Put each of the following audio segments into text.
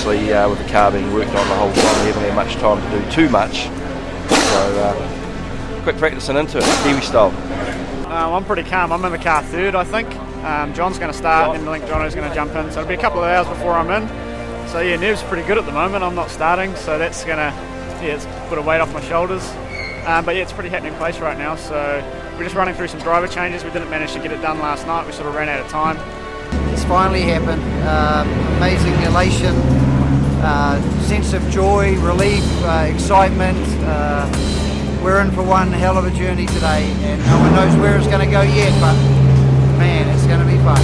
obviously with the car being worked on the whole time, we haven't had much time to do too much. So quick practice and into it, Kiwi style. I'm pretty calm. I'm in the car third, I think. John's going to start, and I think Jono's going to jump in. So it'll be a couple of hours before I'm in. So yeah, nerves are pretty good at the moment. I'm not starting, so that's going to, it's put a weight off my shoulders. But yeah, it's a pretty happening place right now. So we're just running through some driver changes. We didn't manage to get it done last night. We sort of ran out of time. It's finally happened. Amazing elation, sense of joy, relief, excitement. We're in for one hell of a journey today, and no one knows where it's going to go yet, but man, it's going to be fun.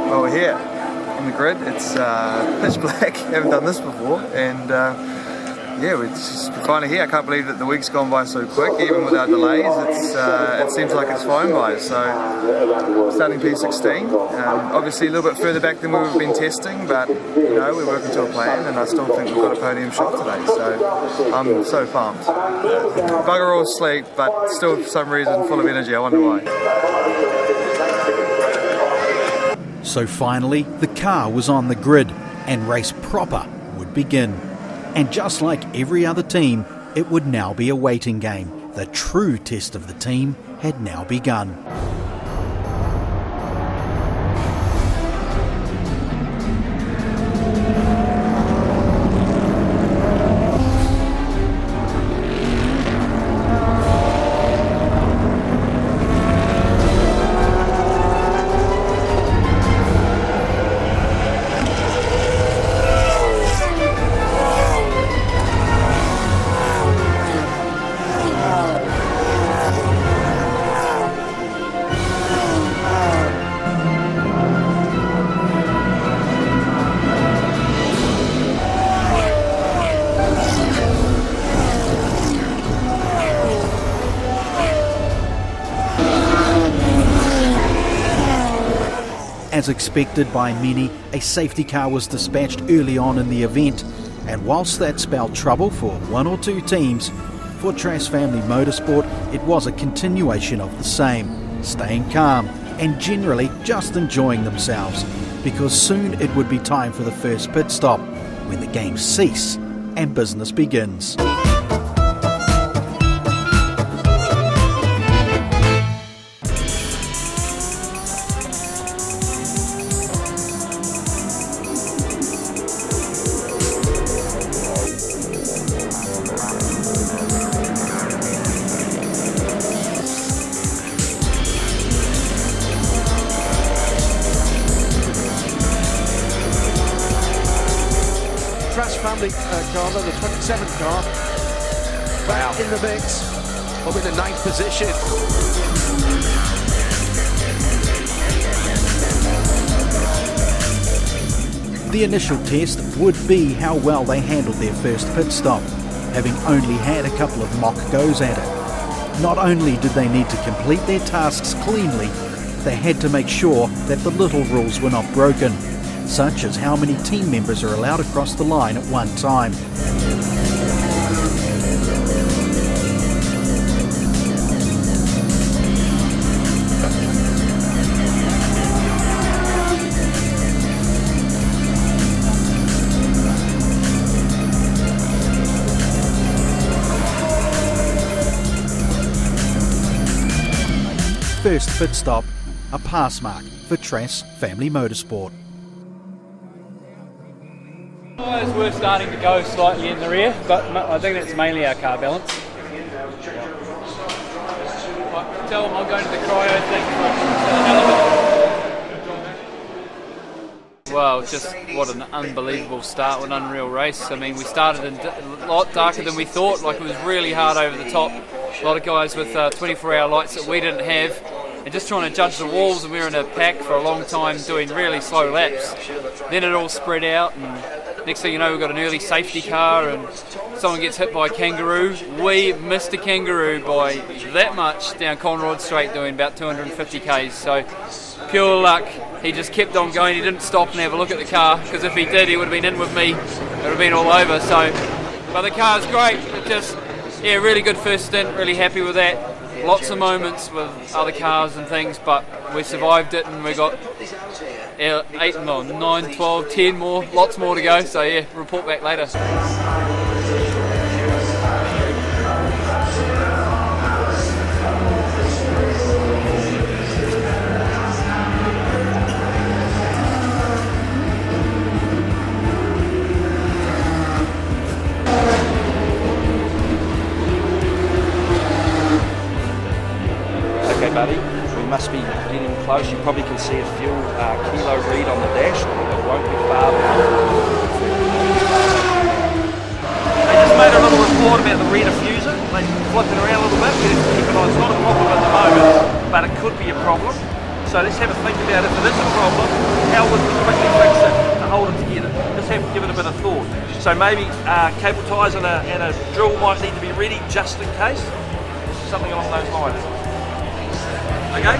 Well, we're here on the grid. It's pitch black. Haven't done this before, and yeah, we're finally here. I can't believe that the week's gone by so quick, even without delays. It seems like it's flown by. So, starting P16. Obviously, a little bit further back than we've been testing, but you know, we're working to a plan, and I still think we've got a podium shot today. So, I'm so pumped. Bugger all sleep, but still for some reason full of energy. I wonder why. So finally, the car was on the grid and race proper would begin. And just like every other team, it would now be a waiting game. The true test of the team had now begun. As expected by many, a safety car was dispatched early on in the event, and whilst that spelled trouble for one or two teams, for Trass Family Motorsport it was a continuation of the same, staying calm and generally just enjoying themselves, because soon it would be time for the first pit stop, when the games cease and business begins. Trass Family car, the 27th car, back in the mix, up in the 9th position. The initial test would be how well they handled their first pit stop, having only had a couple of mock goes at it. Not only did they need to complete their tasks cleanly, they had to make sure that the little rules were not broken, such as how many team members are allowed across the line at one time. First pit stop, a pass mark for Trass Family Motorsport. We're starting to go slightly in the rear, but I think that's mainly our car balance. Tell them I'm going to the cryo thing for Well, just what an unbelievable start, what an unreal race. I mean, we started a lot darker than we thought, like it was really hard over the top. A lot of guys with 24-hour lights that we didn't have, and just trying to judge the walls, and we were in a pack for a long time doing really slow laps. Then it all spread out, and next thing you know, we've got an early safety car and someone gets hit by a kangaroo. We missed a kangaroo by that much down Conrod Straight doing about 250 k's. So pure luck. He just kept on going. He didn't stop and have a look at the car, because if he did, he would have been in with me. It would have been all over. So, but the car's great. It just, yeah, really good first stint. Really happy with that. Lots of moments with other cars and things, but we survived it, and we got 8, 9, 12, 10 more, lots more to go. So yeah, report back later. Okay, buddy, we must be getting close. You probably can see a fuel kilo read on the dash. It won't be far behind. They just made a little report about the rear diffuser. They flipped it around a little bit. We have to keep an eye. It's not a problem at the moment, but it could be a problem. So let's have a think about it. If it is a problem, how would we quickly fix it to hold it together? Just have to give it a bit of thought. So maybe cable ties and a drill might need to be ready just in case. Something along those lines. Okay?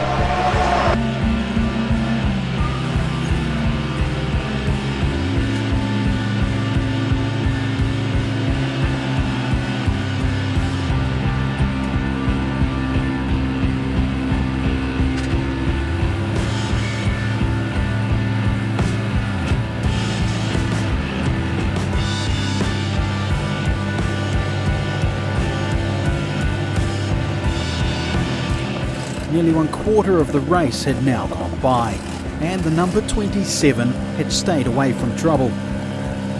Nearly 1/4 of the race had now gone by, and the number 27 had stayed away from trouble.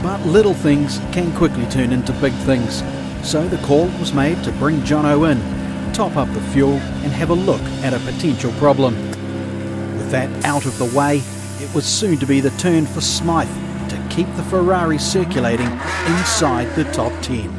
But little things can quickly turn into big things, so the call was made to bring Jono in, top up the fuel and have a look at a potential problem. With that out of the way, it was soon to be the turn for Smythe to keep the Ferrari circulating inside the top 10.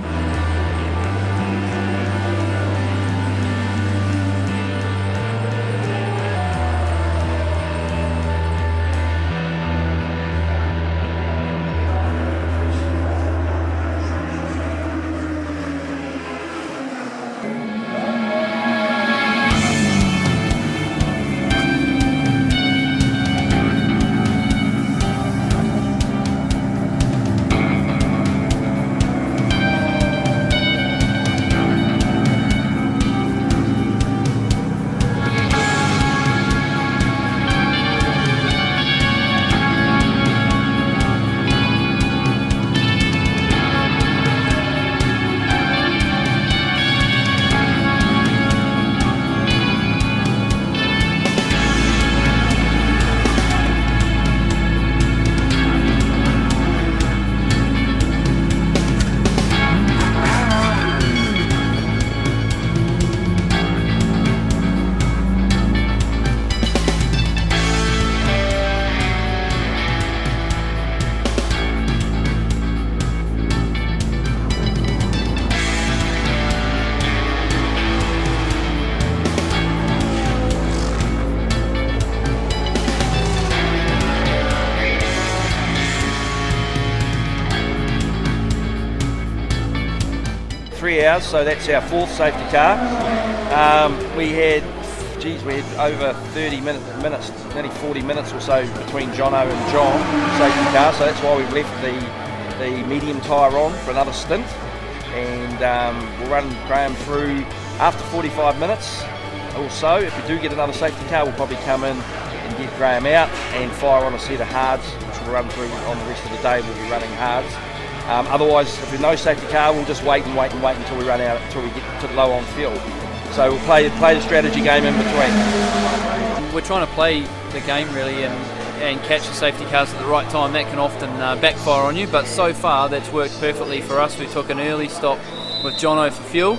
Hours, so that's our 4th safety car. We had over 30 minutes, nearly 40 minutes or so between Jono and John safety car, so that's why we've left the medium tyre on for another stint, and we'll run Graham through after 45 minutes or so. If we do get another safety car, we'll probably come in and get Graham out and fire on a set of hards, which we'll run through on the rest of the day. We'll be running hards. Otherwise, if there's no safety car, we'll just wait until we run out, until we get to low on fuel. So we'll play the strategy game in between. We're trying to play the game really and catch the safety cars at the right time. That can often backfire on you, but so far that's worked perfectly for us. We took an early stop with Jono for fuel,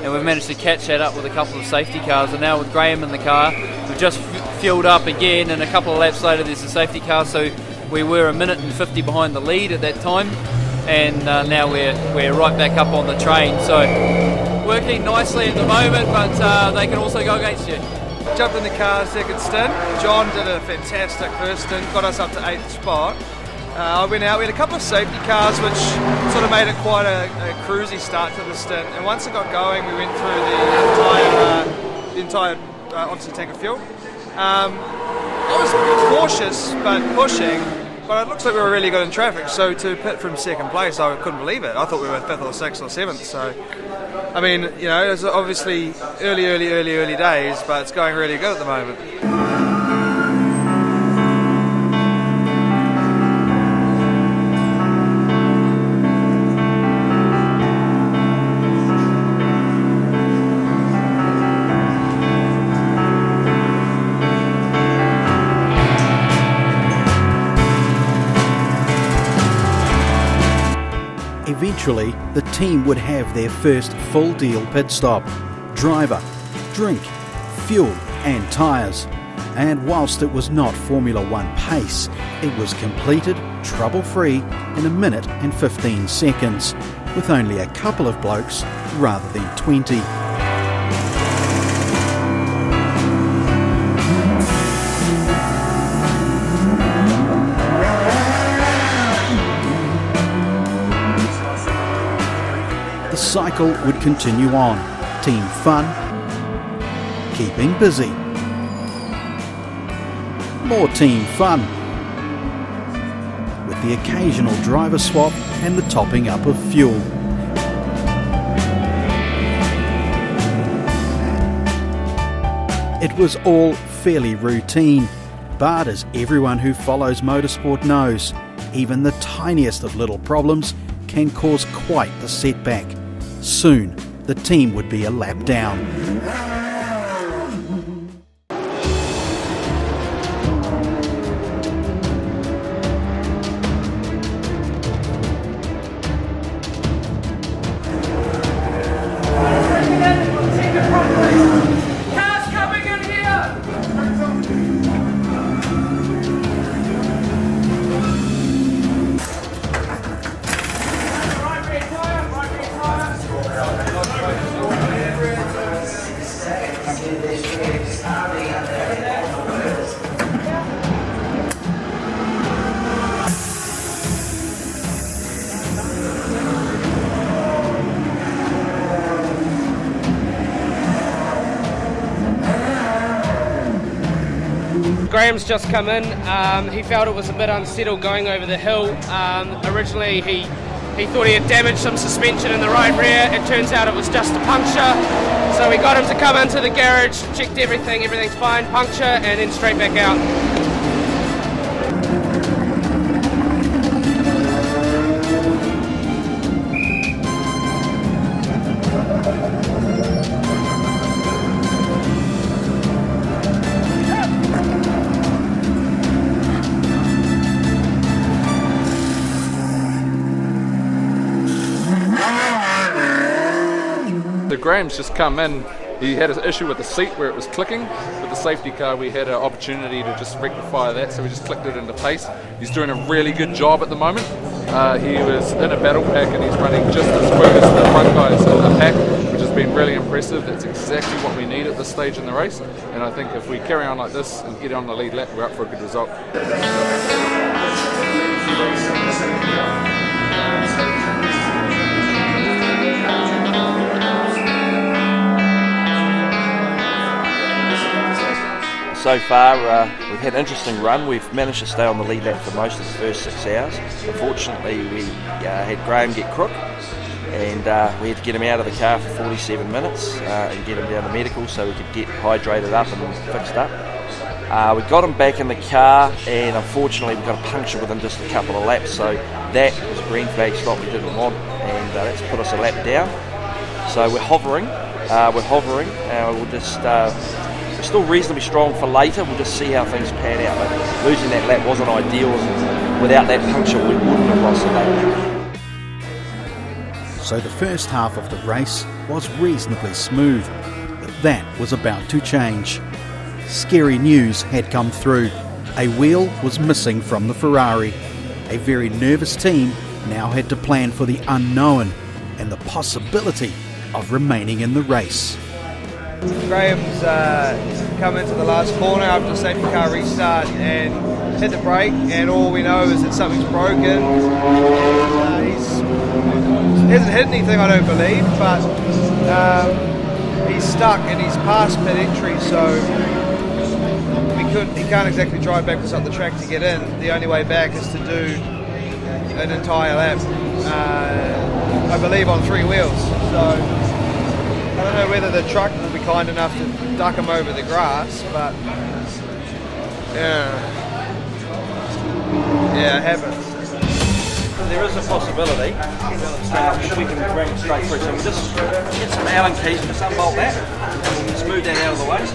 and we've managed to catch that up with a couple of safety cars, and now with Graham in the car, we've just fueled up again, and a couple of laps later there's a safety car, so we were 1 minute and 50 behind the lead at that time. And now we're right back up on the train, so working nicely at the moment, but they can also go against you. Jumped in the car second stint. John did a fantastic first stint, got us up to 8th spot. I went out. We had a couple of safety cars, which sort of made it quite a cruisy start to the stint. And once it got going, we went through the entire obviously tank of fuel. I was cautious but pushing, but it looks like we were really good in traffic. So to pit from second place, I couldn't believe it. I thought we were 5th or 6th or 7th. So, I mean, you know, it's obviously early days, but it's going really good at the moment. Eventually, the team would have their first full deal pit stop. Driver, drink, fuel and tyres. And whilst it was not Formula 1 pace, it was completed trouble-free in 1 minute and 15 seconds, with only a couple of blokes rather than 20. The cycle would continue on. Team fun, keeping busy. More team fun, with the occasional driver swap and the topping up of fuel. It was all fairly routine, but as everyone who follows motorsport knows, even the tiniest of little problems can cause quite the setback. Soon, the team would be a lap down. Graham's just come in. He felt it was a bit unsettled going over the hill. Originally he thought he had damaged some suspension in the right rear. It turns out it was just a puncture. So we got him to come into the garage, checked everything's fine, puncture, and then straight back out. So Graham's just come in. He had an issue with the seat where it was clicking. With the safety car, we had an opportunity to just rectify that, so we just clicked it into place. He's doing a really good job at the moment. He was in a battle pack and he's running just as quick as the front guys in the pack, which has been really impressive. That's exactly what we need at this stage in the race. And I think if we carry on like this and get on the lead lap, we're up for a good result. So far, we've had an interesting run. We've managed to stay on the lead lap for most of the first 6 hours. Unfortunately, we had Graham get crook, and we had to get him out of the car for 47 minutes and get him down to medical so we could get hydrated up and fixed up. We got him back in the car, and unfortunately we got a puncture within just a couple of laps, so that was a green flag stop we didn't want, and that's put us a lap down. So we're hovering. We'll just... We're still reasonably strong for later. We'll just see how things pan out. But losing that lap wasn't ideal. Without that puncture, we wouldn't have lost the lap. So the first half of the race was reasonably smooth, but that was about to change. Scary news had come through. A wheel was missing from the Ferrari. A very nervous team now had to plan for the unknown and the possibility of remaining in the race. Graham's come into the last corner after a safety car restart and hit the brake, and all we know is that something's broken. He hasn't hit anything, I don't believe, but he's stuck and he's past mid-entry, so he can't exactly drive backwards up the track to get in. The only way back is to do an entire lap, I believe, on 3 wheels. So I don't know whether the truck will be kind enough to duck him over the grass, but yeah, it happens. There is a possibility if we can bring it straight through. So we just get some Allen keys, just unbolt that, and we'll smooth that out of the way.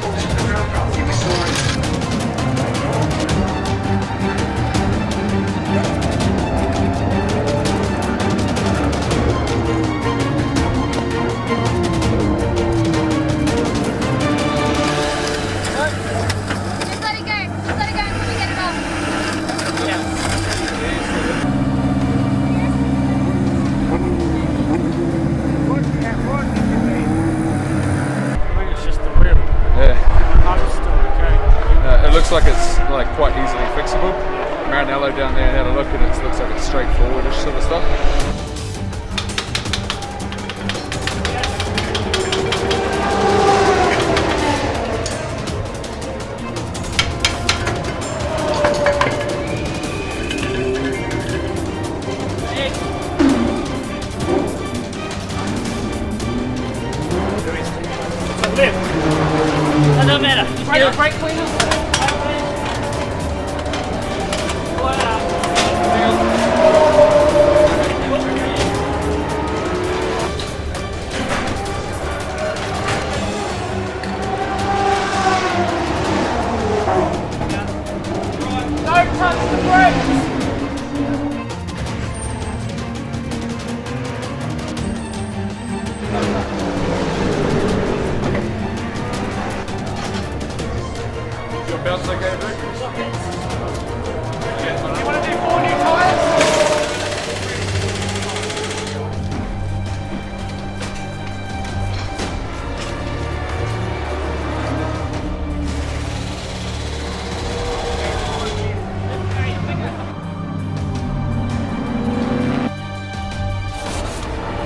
Like it's like quite easily fixable. Marinello down there had a look and it looks like it's straightforward-ish sort of stuff. Doesn't matter. Brake cleaner.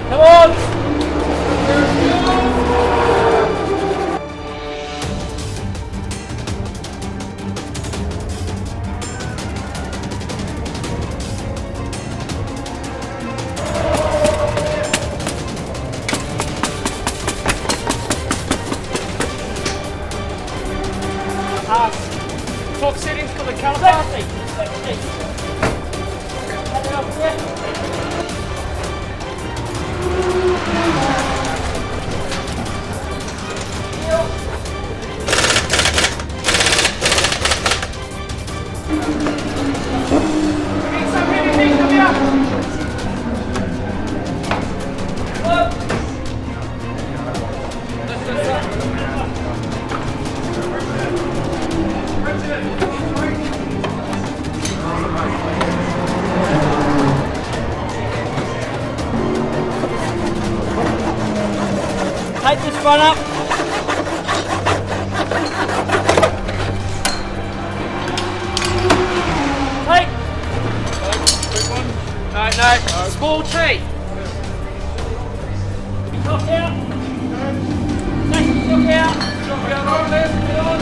Come on! Top settings for the caliper. 60. Take this front up. Take. Quick one. No. Small tree. Shock out. Take the shock out. Shock out on left. Get on.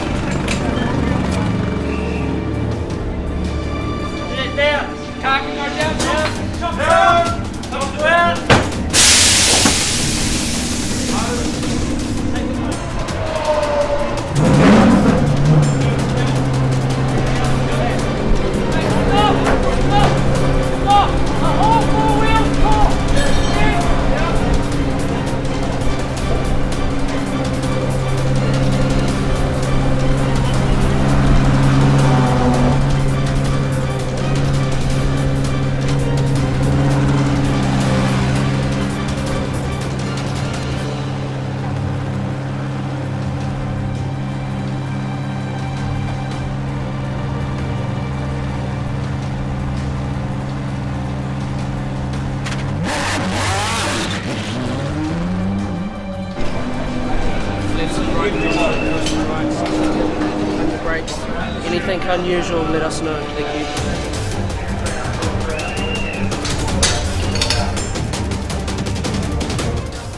Get it down. Car can go down. Shock out. Shock out. Stop! All 4 wheels, Anything unusual, let us know. Thank you.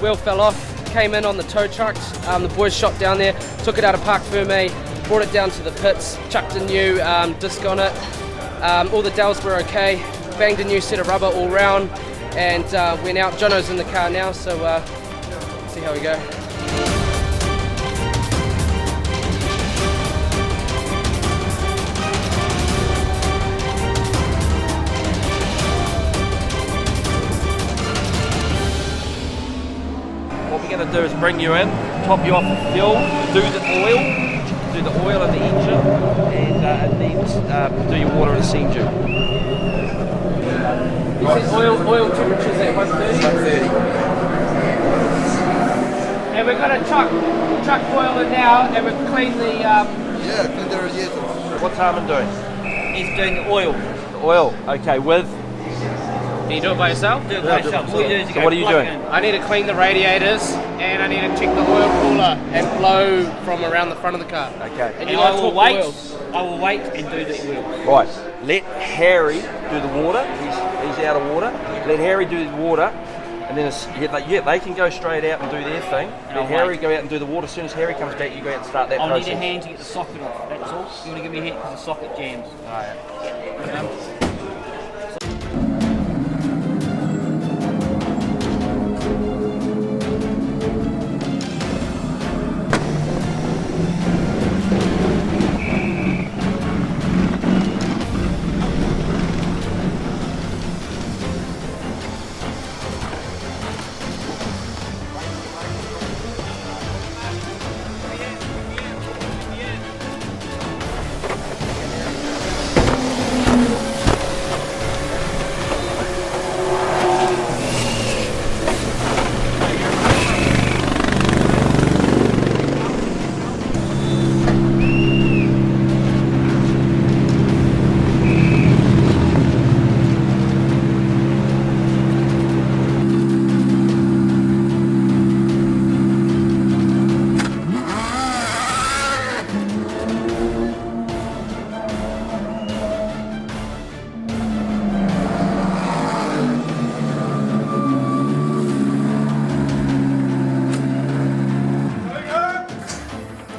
Wheel fell off, came in on the tow trucks. The boys shot down there, took it out of Park Ferme, brought it down to the pits, chucked a new disc on it. All the dowels were okay, banged a new set of rubber all round, and went out. Jono's in the car now, so see how we go. What we're going to do is bring you in, top you off with fuel, do the oil in the engine, and then do your water and steam. Oil temperature's at 130. And we're going to chuck oil in now, and we've cleaned the... clean the radiator. What's Harmon doing? He's doing the oil. The oil, okay, with... Can you do it by yourself? Do it by yourself. All you do is you So go what are you plug doing? in. I need to clean the radiators, and I need to check the oil cooler and blow from around the front of the car. Okay. And And you I guys will talk the wait. oils. I will wait and do the oil. Right, let Harry do the water. He's out of water. Let Harry do the water, and then they can go straight out and do their thing. And Let I'll Harry wait. go out and do the water. As soon as Harry comes back, you go out and start that I'll process. need a hand to get the socket off. That's all. You want to give me a hand because the socket jams.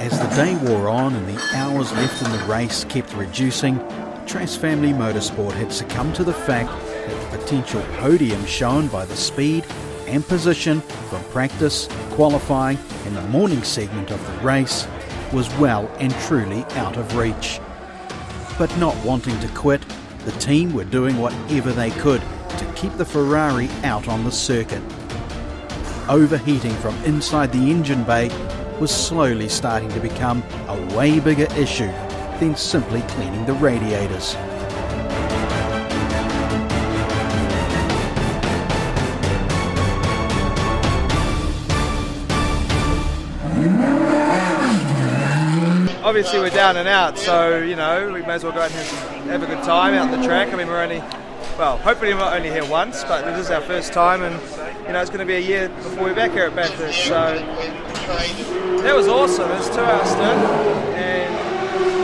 As the day wore on and the hours left in the race kept reducing, Trass Family Motorsport had succumbed to the fact that the potential podium shown by the speed and position from practice, qualifying and the morning segment of the race was well and truly out of reach. But not wanting to quit, the team were doing whatever they could to keep the Ferrari out on the circuit. Overheating from inside the engine bay was slowly starting to become a way bigger issue than simply cleaning the radiators. Obviously we're down and out, so you know we may as well go out and have a good time out on the track. I mean we're only, well, hopefully we're only here once, but this is our first time, and you know it's going to be a year before we're back here at Bathurst. So that was awesome. It was a 2-hour stint, and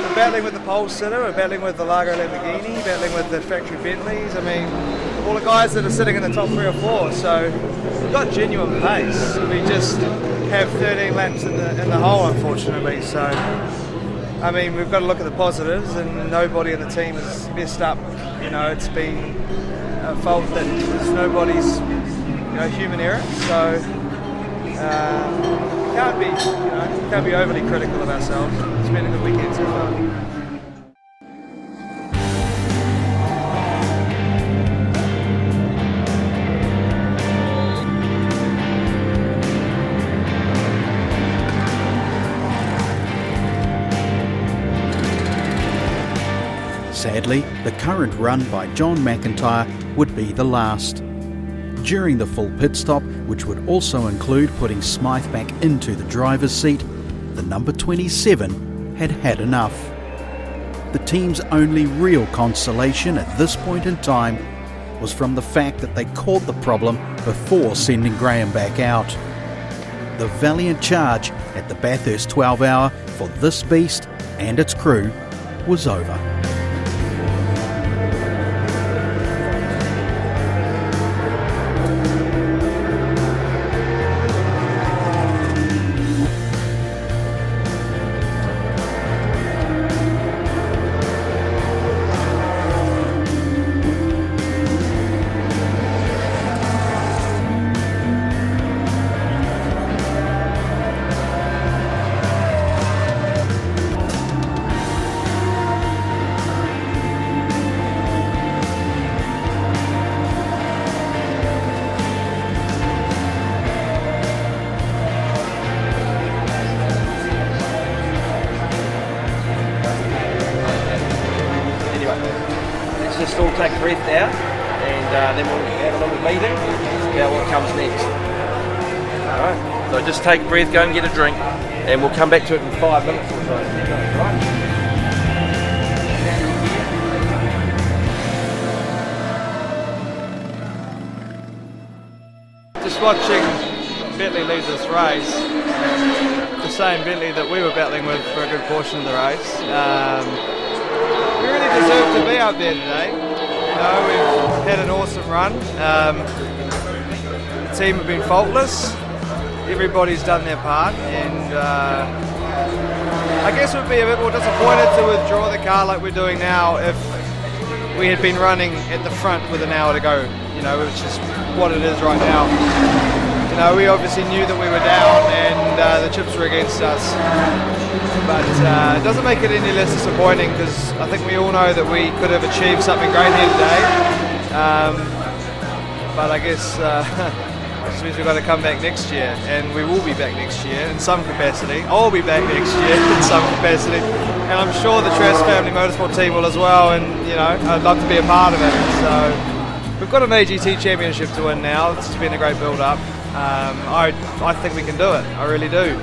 we're battling with the pole sitter, we're battling with the Largo Lamborghini, battling with the factory Bentleys. I mean, all the guys that are sitting in the top 3 or 4. So we've got genuine pace. We just have 13 laps in the hole, unfortunately. So I mean, we've got to look at the positives, and nobody in the team has messed up. You know, it's been a fault that was nobody's, human error. So can't be overly critical of ourselves. It's been a good weekend so far. Sadly, the current run by John McIntyre would be the last. During the full pit stop, which would also include putting Smythe back into the driver's seat, the number 27 had had enough. The team's only real consolation at this point in time was from the fact that they caught the problem before sending Graham back out. The valiant charge at the Bathurst 12 hour for this beast and its crew was over. Let's just all take a breath now, and then we'll have a little meeting about what comes next. Alright, so just take a breath, go and get a drink, and we'll come back to it in 5 minutes or so. Right? Just watching Bentley lead this race, the same Bentley that we were battling with for a good portion of the race. We really deserve to be out there today. You know, we've had an awesome run. The team have been faultless. Everybody's done their part, and I guess we'd be a bit more disappointed to withdraw the car like we're doing now if we had been running at the front with an hour to go. You know, which is what it is right now. You know, we obviously knew that we were down and the chips were against us. But it doesn't make it any less disappointing, because I think we all know that we could have achieved something great here today. But I guess this means we've got to come back next year, and we will be back next year in some capacity. I'll be back next year in some capacity, and I'm sure the Trass Family Motorsport team will as well, and you know, I'd love to be a part of it. So we've got an AGT championship to win now. It's been a great build-up. I think we can do it. I really do.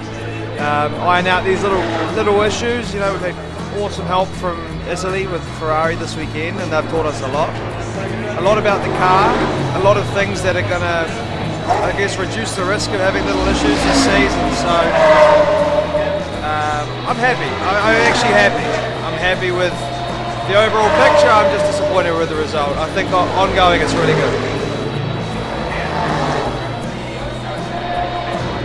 Iron out these little issues. You know, we've had awesome help from Italy with Ferrari this weekend, and they've taught us a lot about the car, a lot of things that are going to, I guess, reduce the risk of having little issues this season. So I'm happy. I'm actually happy. I'm happy with the overall picture. I'm just disappointed with the result. I think ongoing it's really good.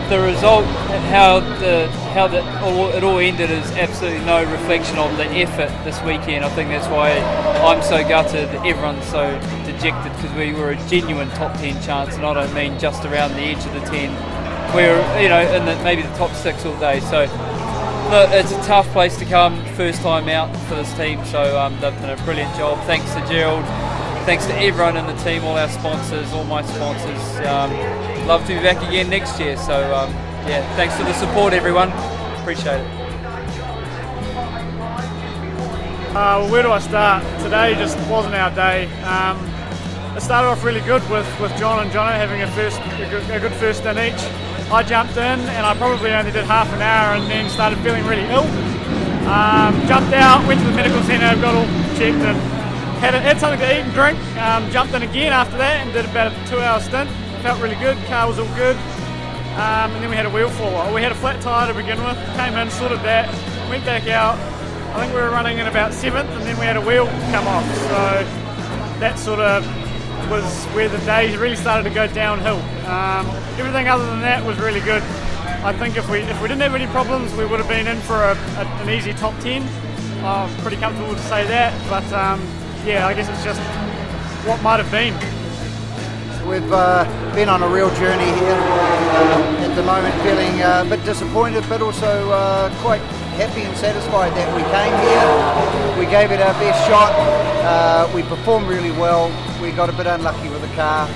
The result, how it all ended, is absolutely no reflection of the effort this weekend. I think that's why I'm so gutted, everyone's so dejected, because we were a genuine top 10 chance, and I don't mean just around the edge of the 10. We were, you know, in maybe the top 6 all day. So look, it's a tough place to come, first time out for this team. So they've done a brilliant job. Thanks to Gerald, thanks to everyone in the team, all our sponsors, all my sponsors. Love to be back again next year. So yeah, thanks for the support, everyone. Appreciate it. Well, where do I start? Today just wasn't our day. It started off really good with John and Jono having a good first in each. I jumped in and I probably only did half an hour and then started feeling really ill. Jumped out, went to the medical centre, got all checked and had something to eat and drink. Jumped in again after that and did about a 2-hour stint. Felt really good, car was all good. And then we had a wheel fall. We had a flat tyre to begin with, came in, sorted that, went back out. I think we were running in about 7th, and then we had a wheel come off. So that sort of was where the day really started to go downhill. Everything other than that was really good. I think if we didn't have any problems, we would have been in for an easy top 10. I'm pretty comfortable to say that, but yeah, I guess it's just what might have been. We've been on a real journey here. At the moment feeling a bit disappointed, but also quite happy and satisfied that we came here. We gave it our best shot. We performed really well. We got a bit unlucky with the car,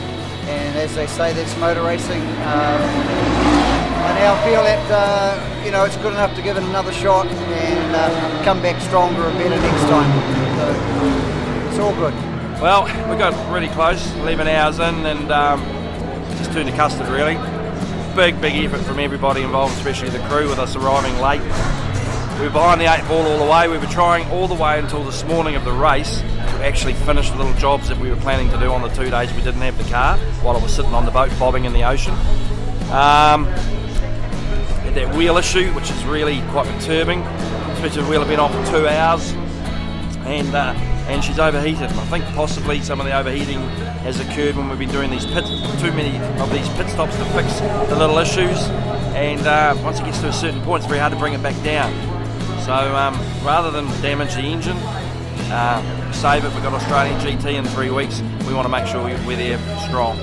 and as they say, that's motor racing. I now feel that you know, it's good enough to give it another shot and come back stronger and better next time. So it's all good. Well, we got really close, 11 hours in, and just turned to custard really. Big effort from everybody involved, especially the crew, with us arriving late. We were behind the 8 ball all the way. We were trying all the way until this morning of the race to actually finish the little jobs that we were planning to do on the 2 days we didn't have the car, while it was sitting on the boat bobbing in the ocean. That wheel issue, which is really quite perturbing, especially the wheel had been on for 2 hours. and she's overheated. I think possibly some of the overheating has occurred when we've been doing too many of these pit stops to fix the little issues, and once it gets to a certain point it's very hard to bring it back down. So rather than damage the engine, save it. We've got Australian GT in 3 weeks. We want to make sure we're there strong.